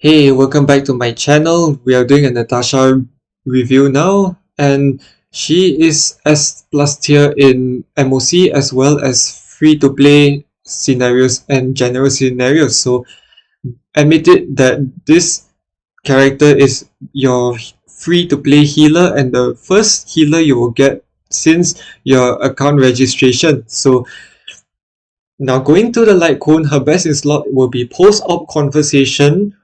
Hey, welcome back to my channel. We are doing a Natasha review now, and she is S plus tier in MOC as well as free to play scenarios and general scenarios. So admit it that this character is your free to play healer and the first healer you will get since your account registration. So now going to the light cone, her best in slot will be post-op conversation.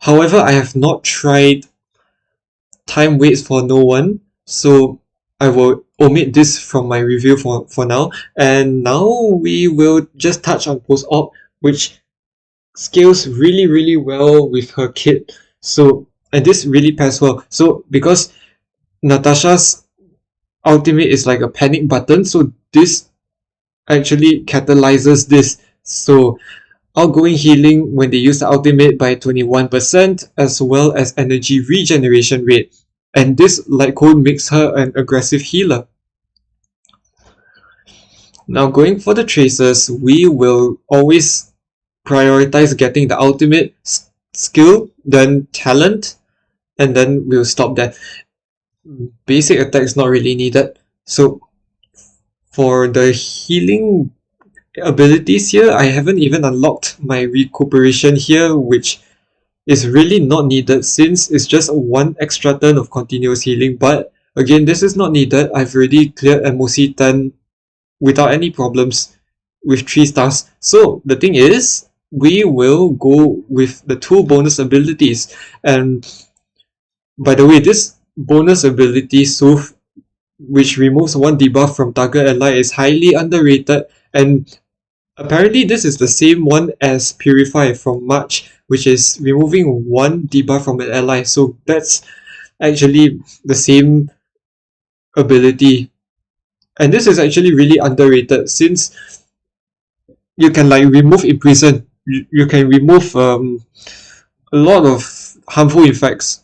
However, I have not tried time waits for no one, so I will omit this from my review for now. And now we will just touch on post-op, which scales really well with her kit. So, and this really pairs well. So because Natasha's ultimate is like a panic button, so this actually catalyzes this. So outgoing healing when they use the ultimate by 21% as well as energy regeneration rate. And this light cone makes her an aggressive healer. Now going for the traces, we will always prioritize getting the ultimate skill, then talent, and then we'll stop there. Basic attack is not really needed. So for the healing abilities here, I haven't even unlocked my recuperation here, which is really not needed since it's just one extra turn of continuous healing. But again, this is not needed. I've already cleared MOC 10 without any problems with 3 stars. So the thing is, we will go with the 2 bonus abilities. And by the way, this bonus ability, Soothe, which removes 1 debuff from target ally, is highly underrated, and apparently this is the same one as Purify from March, which is removing 1 debuff from an ally. So that's actually the same ability. And this is actually really underrated since you can like remove Imprison. You can remove a lot of harmful effects.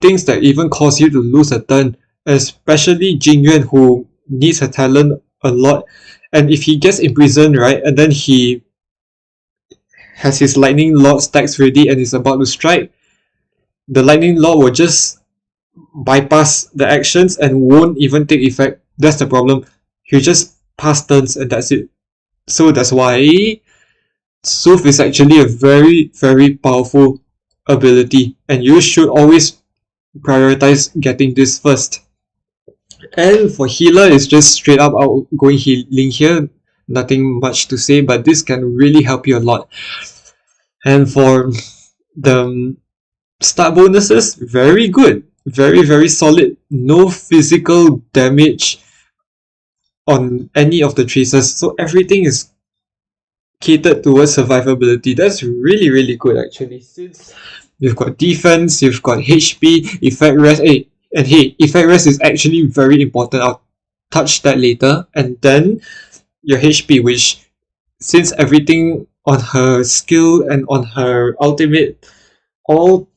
Things that even cause you to lose a turn. Especially Jingyuan, who needs her talent a lot. And if he gets imprisoned, right, and then he has his lightning law stacks ready and is about to strike, the lightning law will just bypass the actions and won't even take effect. That's the problem. He'll just pass turns and that's it. So that's why Soothe is actually a very powerful ability, and you should always prioritize getting this first. And for healer, it's just straight up outgoing healing here. Nothing much to say, but this can really help you a lot. And for the start bonuses, very good. Very solid. No physical damage on any of the traces. So everything is catered towards survivability. That's really good actually. Since you've got defense, you've got HP, effect rest. And hey, effect rest is actually very important. I'll touch that later. And then your HP, which since everything on her skill and on her ultimate all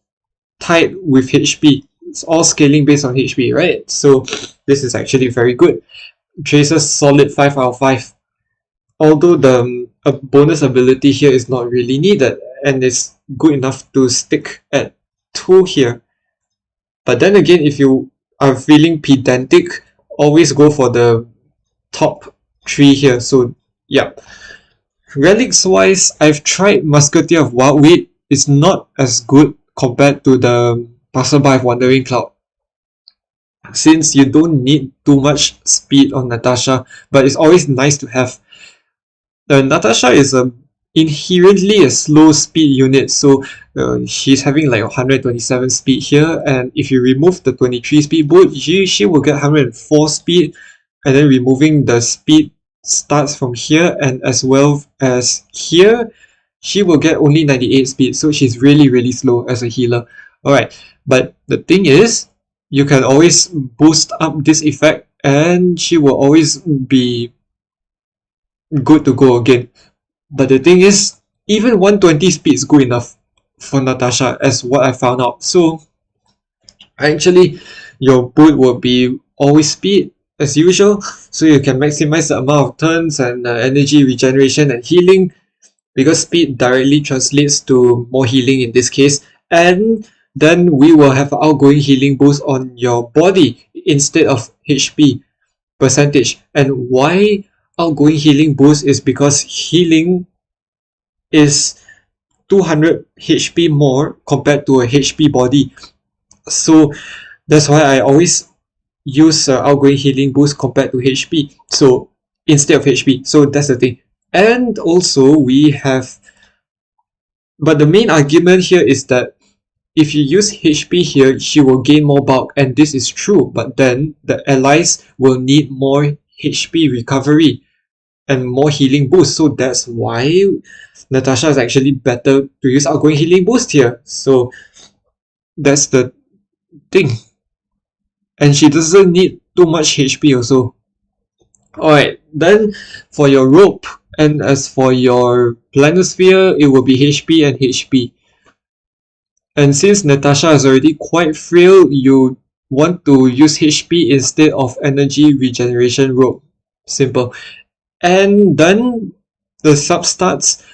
tied with HP, it's all scaling based on HP, right? So this is actually very good. Traces solid 5 out of 5. Although the bonus ability here is not really needed and it's good enough to stick at 2 here. But then again, if you are feeling pedantic, always go for the top 3 here. So yeah. Relics wise, I've tried Musketeer of Wildweed. It's not as good compared to the Passerby of Wandering Cloud, since you don't need too much speed on Natasha, but it's always nice to have. Natasha is inherently a slow speed unit, so she's having like 127 speed here, and if you remove the 23 speed boot, she will get 104 speed, and then removing the speed starts from here and as well as here, she will get only 98 speed, so she's really slow as a healer. Alright, but the thing is, you can always boost up this effect and she will always be good to go again. But the thing is, even 120 speed is good enough for Natasha, as what I found out. So actually, your boot will be always speed as usual, so you can maximize the amount of turns and energy regeneration and healing, because speed directly translates to more healing in this case. and then we will have outgoing healing boost on your body instead of HP percentage. And why outgoing healing boost is because healing is 200 HP more compared to a HP body. So that's why I always use outgoing healing boost compared to HP. So instead of HP. So that's the thing. And also we have, but the main argument here is that if you use HP here, she will gain more bulk, and this is true, but then the allies will need more HP recovery and more healing boost. So that's why Natasha is actually better to use outgoing healing boost here. So that's the thing. And she doesn't need too much HP also. Alright, then for your rope, and as for your planisphere, it will be HP and HP. And since Natasha is already quite frail, you want to use HP instead of energy regeneration rope. Simple. And then the substats,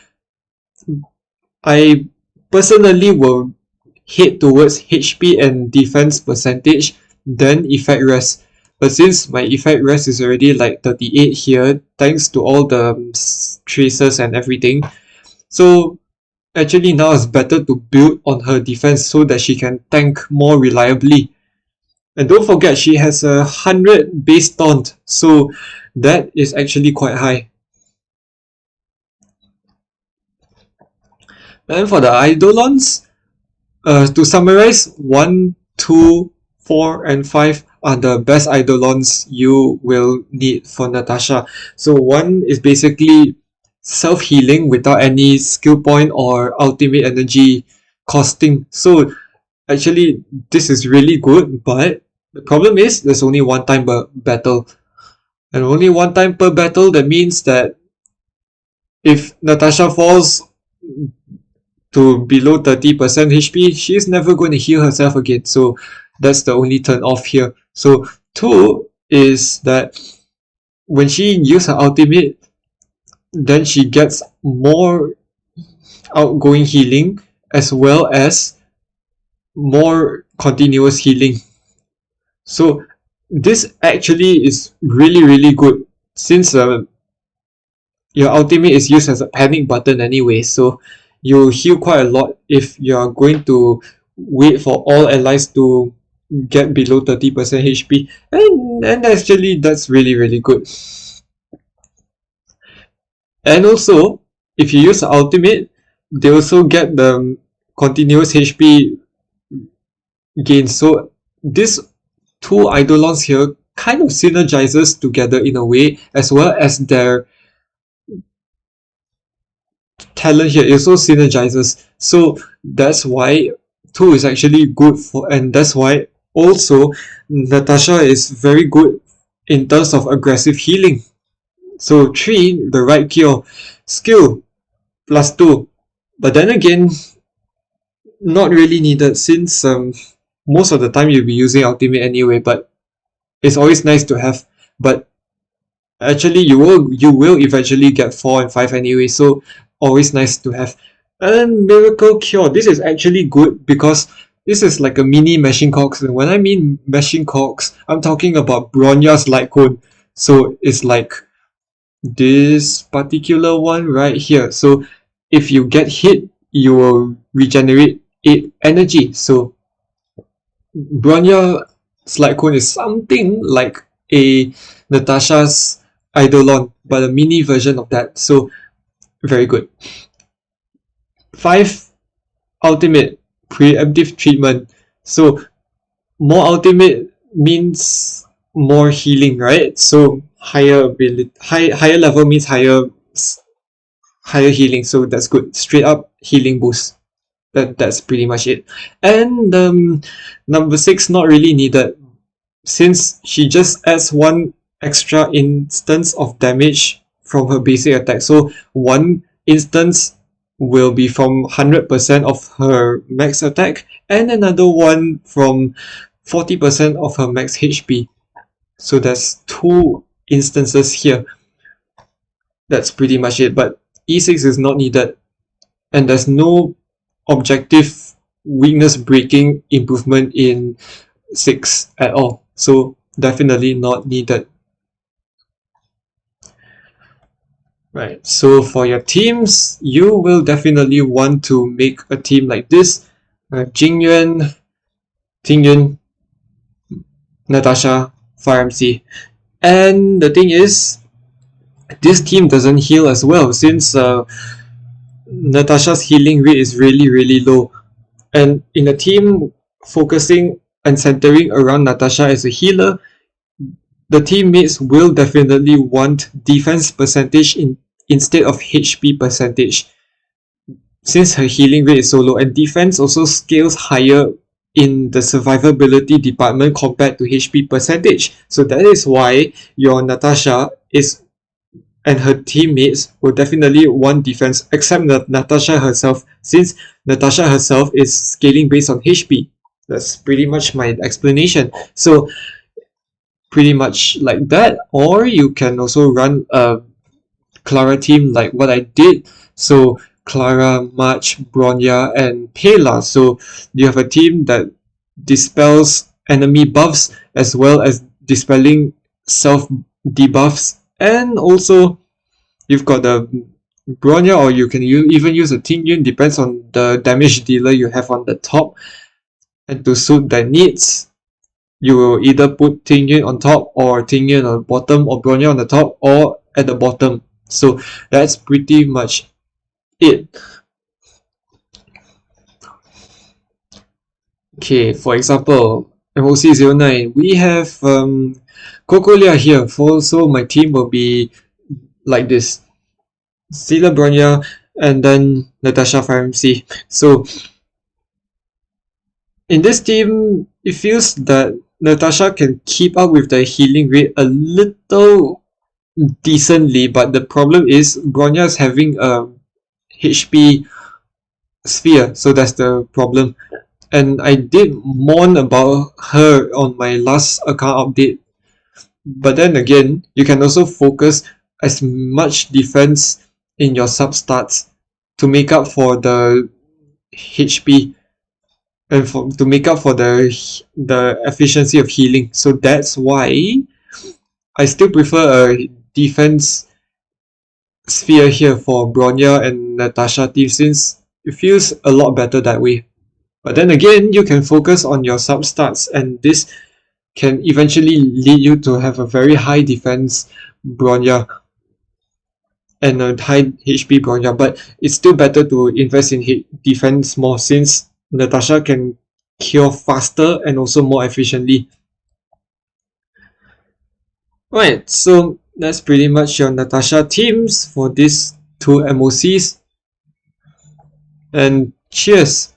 I personally will head towards HP and defense percentage, then effect rest. But since my effect rest is already like 38 here, thanks to all the traces and everything, so actually now it's better to build on her defense so that she can tank more reliably. And don't forget, she has 100 base taunt, so that is actually quite high. And for the Eidolons, to summarize, 1, 2, 4, and 5 are the best Eidolons you will need for Natasha. So 1 is basically self-healing without any skill point or ultimate energy costing. So actually this is really good, but the problem is there's only one time per battle. And only one time per battle, that means that if Natasha falls to below 30% HP, she's never going to heal herself again. So that's the only turn off here. So 2 is that when she uses her ultimate, then she gets more outgoing healing as well as more continuous healing. So this actually is really good, since your ultimate is used as a panic button anyway, so you heal quite a lot if you are going to wait for all allies to get below 30% HP, and actually that's really good. And also, if you use the ultimate, they also get the continuous HP gain. So these two Eidolons here kind of synergizes together in a way, as well as their talent here also synergizes. So that's why 2 is actually good for, and that's why also Natasha is very good in terms of aggressive healing. So 3, the right cure, skill plus 2. But then again, not really needed, since most of the time you'll be using ultimate anyway, but it's always nice to have. But actually you will eventually get 4 and 5 anyway, so always nice to have. And miracle cure, this is actually good because this is like a mini machine cogs, and when I mean machine cogs, I'm talking about Bronya's light cone. So it's like this particular one right here. So if you get hit, you will regenerate 8 energy. So Bronya's light cone is something like a Natasha's Eidolon, but a mini version of that. So very good. 5, ultimate, preemptive treatment. So more ultimate means more healing, right? So higher ability, higher level means higher healing. So that's good. Straight up healing boost. That's pretty much it. And number 6, not really needed, since she just adds 1 extra instance of damage from her basic attack. So 1 instance will be from 100% of her max attack, and another one from 40% of her max HP. So that's 2 instances here. That's pretty much it. But E6 is not needed, and there's no objective weakness breaking improvement in 6 at all. So definitely not needed. Right, so for your teams, you will definitely want to make a team like this. Jingyuan, Tingyun, Natasha, Fire MC. And the thing is, this team doesn't heal as well since Natasha's healing rate is really low. And in a team focusing and centering around Natasha as a healer, the teammates will definitely want defense percentage instead of HP percentage, since her healing rate is so low, and defense also scales higher in the survivability department compared to HP percentage. So that is why your Natasha is and her teammates will definitely want defense, except Natasha herself, since Natasha herself is scaling based on HP. That's pretty much my explanation. So pretty much like that, or you can also run a Clara team like what I did. So Clara, March, Bronya, and Pela. So you have a team that dispels enemy buffs as well as dispelling self debuffs, and also you've got the Bronya, or you can even use a Tingyun, depends on the damage dealer you have on the top. And to suit their needs, you will either put Tingyun on top, or Tingyun on the bottom, or Bronya on the top, or at the bottom. So that's pretty much it. Okay, for example, MOC09, we have Cocolia here. So my team will be like this. Sila Bronya, and then Natasha Fire MC. So in this team, it feels that Natasha can keep up with the healing rate a little decently, but the problem is Bronya is having a HP sphere, so that's the problem. And I did mourn about her on my last account update. But then again, you can also focus as much defense in your substats to make up for the HP and to make up for the efficiency of healing. So that's why I still prefer a defense sphere here for Bronya and Natasha team, since it feels a lot better that way. But then again, you can focus on your substats, and this can eventually lead you to have a very high defense Bronya and a high HP Bronya, but it's still better to invest in defense more, since Natasha can cure faster and also more efficiently. Right, so that's pretty much your Natasha teams for these two MOCs. And cheers!